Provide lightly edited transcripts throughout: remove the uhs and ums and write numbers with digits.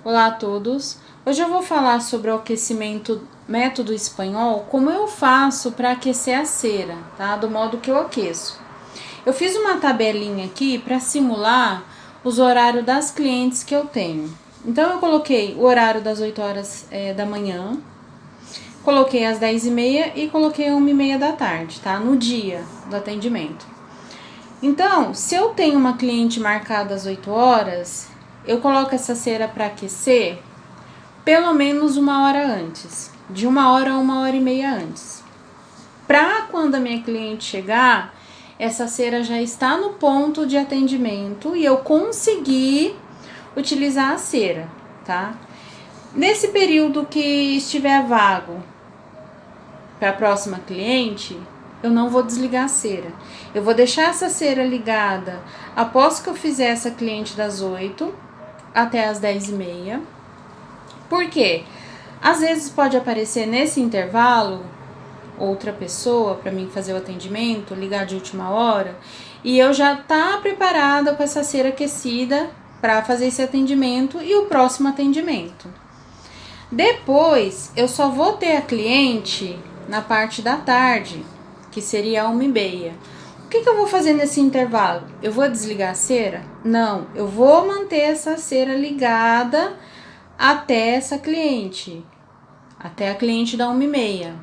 Olá a todos. Hoje eu vou falar sobre o aquecimento método espanhol, como eu faço para aquecer a cera, tá? Do modo que eu aqueço. Eu fiz uma tabelinha aqui para simular os horários das clientes que eu tenho. Então eu coloquei o horário das 8 horas da manhã, coloquei às 10h30 e coloquei 1h30 da tarde, tá? No dia do atendimento. Então, se eu tenho uma cliente marcada às 8 horas, eu coloco essa cera para aquecer pelo menos 1 hora antes, de 1 hora a 1 hora e meia antes. Para quando a minha cliente chegar, essa cera já está no ponto de atendimento e eu conseguir utilizar a cera, tá? Nesse período que estiver vago para a próxima cliente, eu não vou desligar a cera. Eu vou deixar essa cera ligada após que eu fizer essa cliente das 8 até as 10h30. Por quê? Às vezes pode aparecer nesse intervalo outra pessoa para mim fazer o atendimento, ligar de última hora, e eu já tá preparada com essa cera aquecida para fazer esse atendimento e o próximo atendimento. Depois, eu só vou ter a cliente na parte da tarde, que seria a 1h30. O que eu vou fazer nesse intervalo? Eu vou desligar a cera? Não, eu vou manter essa cera ligada até essa cliente, até a cliente da 1h30.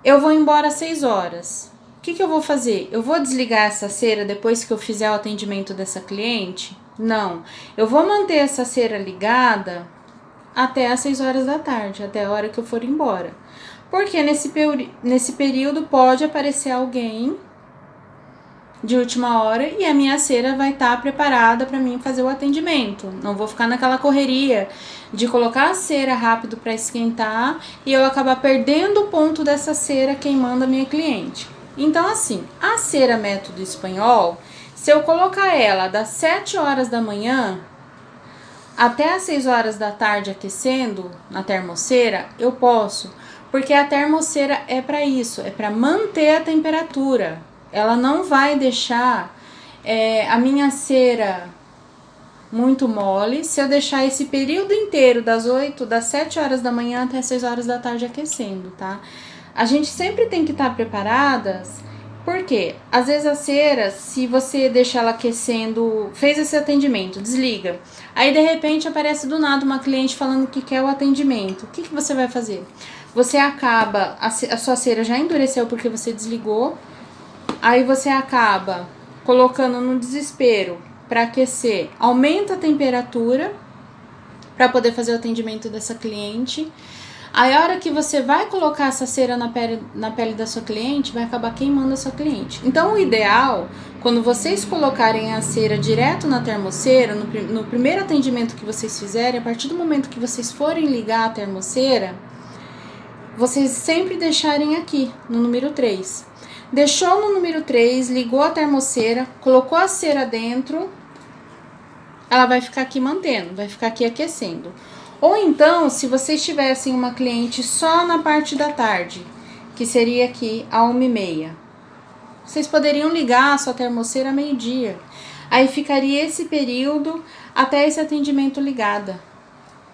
Eu vou embora às 6 horas. O que eu vou fazer? Eu vou desligar essa cera depois que eu fizer o atendimento dessa cliente? Não, eu vou manter essa cera ligada até às 6 horas da tarde, até a hora que eu for embora. Porque nesse período pode aparecer alguém de última hora e a minha cera vai estar preparada para mim fazer o atendimento. Não vou ficar naquela correria de colocar a cera rápido para esquentar e eu acabar perdendo o ponto dessa cera queimando a minha cliente. Então, assim, a cera método espanhol, se eu colocar ela das 7 horas da manhã até as 6 horas da tarde aquecendo na termoceira, eu posso, porque a termoceira é para isso, é para manter a temperatura. Ela não vai deixar a minha cera muito mole se eu deixar esse período inteiro das 7 horas da manhã até 6 horas da tarde aquecendo, tá? A gente sempre tem que estar preparadas, porque às vezes a cera, se você deixar ela aquecendo, fez esse atendimento, desliga, aí de repente aparece do nada uma cliente falando que quer o atendimento. O que você vai fazer? Você acaba, a sua cera já endureceu porque você desligou. Aí você acaba colocando no desespero para aquecer, aumenta a temperatura para poder fazer o atendimento dessa cliente. Aí a hora que você vai colocar essa cera na pele da sua cliente, vai acabar queimando a sua cliente. Então o ideal, quando vocês colocarem a cera direto na termoceira, no primeiro atendimento que vocês fizerem, a partir do momento que vocês forem ligar a termoceira, vocês sempre deixarem aqui, no número 3. Deixou no número 3, ligou a termoceira, colocou a cera dentro, ela vai ficar aqui mantendo, vai ficar aqui aquecendo. Ou então, se vocês tivessem uma cliente só na parte da tarde, que seria aqui a 1h30, vocês poderiam ligar a sua termoceira a meio-dia. Aí ficaria esse período até esse atendimento ligada,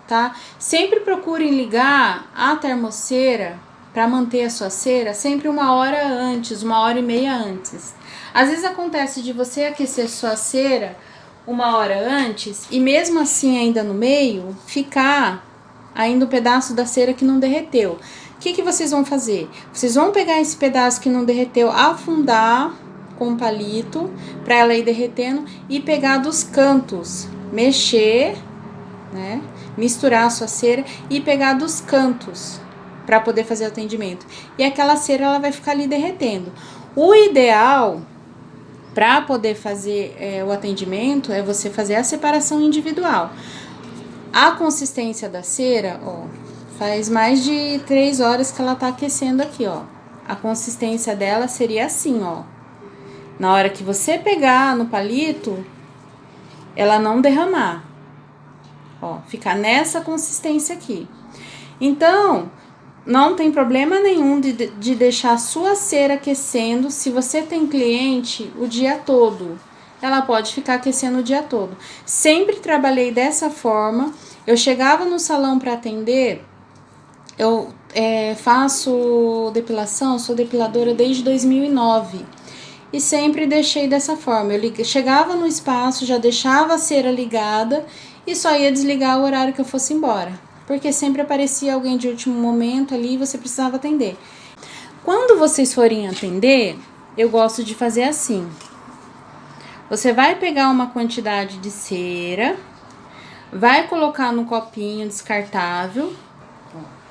tá? Sempre procurem ligar a termoceira para manter a sua cera sempre 1 hora antes, 1 hora e meia antes. Às vezes acontece de você aquecer sua cera 1 hora antes e mesmo assim ainda no meio ficar ainda um pedaço da cera que não derreteu. O que vocês vão fazer? Vocês vão pegar esse pedaço que não derreteu, afundar com um palito para ela ir derretendo e pegar dos cantos, mexer, né? Misturar a sua cera e pegar dos cantos para poder fazer o atendimento. E aquela cera ela vai ficar ali derretendo. O ideal para poder fazer o atendimento é você fazer a separação individual. A consistência da cera, ó, faz mais de 3 horas que ela tá aquecendo aqui, ó. A consistência dela seria assim, ó. Na hora que você pegar no palito, ela não derramar. Ó, ficar nessa consistência aqui. Então, não tem problema nenhum de deixar a sua cera aquecendo se você tem cliente o dia todo. ela pode ficar aquecendo o dia todo. Sempre trabalhei dessa forma. Eu chegava no salão para atender, eu faço depilação, sou depiladora desde 2009 e sempre deixei dessa forma. Eu chegava no espaço, já deixava a cera ligada e só ia desligar o horário que eu fosse embora, porque sempre aparecia alguém de último momento ali e você precisava atender. Quando vocês forem atender, eu gosto de fazer assim. Você vai pegar uma quantidade de cera, vai colocar no copinho descartável,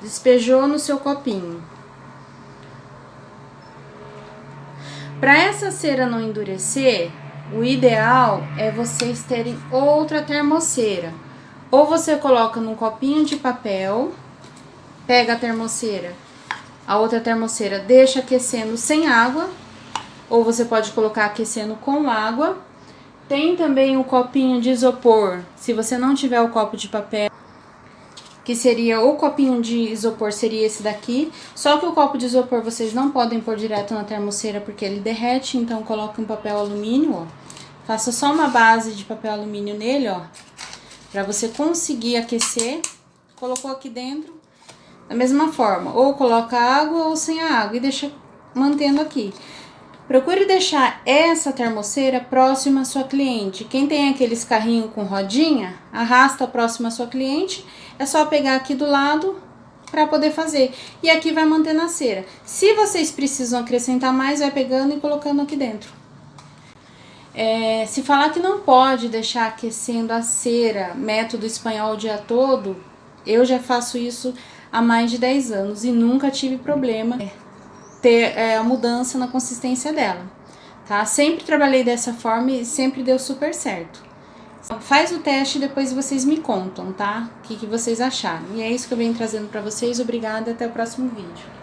despejou no seu copinho. Para essa cera não endurecer, o ideal é vocês terem outra termoceira. Ou você coloca num copinho de papel, pega a termoceira, a outra termoceira deixa aquecendo sem água, ou você pode colocar aquecendo com água. Tem também o copinho de isopor, se você não tiver o copo de papel, que seria o copinho de isopor, seria esse daqui. Só que o copo de isopor vocês não podem pôr direto na termoceira porque ele derrete, então coloque um papel alumínio, ó. Faça só uma base de papel alumínio nele, ó, pra você conseguir aquecer. Colocou aqui dentro, da mesma forma, ou coloca água ou sem a água e deixa mantendo aqui. Procure deixar essa termoceira próxima à sua cliente. Quem tem aqueles carrinhos com rodinha, arrasta próximo à sua cliente. É só pegar aqui do lado para poder fazer. E aqui vai mantendo a cera. Se vocês precisam acrescentar mais, vai pegando e colocando aqui dentro. Se falar que não pode deixar aquecendo a cera, método espanhol o dia todo, eu já faço isso há mais de 10 anos e nunca tive problema ter a mudança na consistência dela, tá? Sempre trabalhei dessa forma e sempre deu super certo. Faz o teste e depois vocês me contam, tá? O que vocês acharam. E é isso que eu venho trazendo pra vocês. Obrigada e até o próximo vídeo.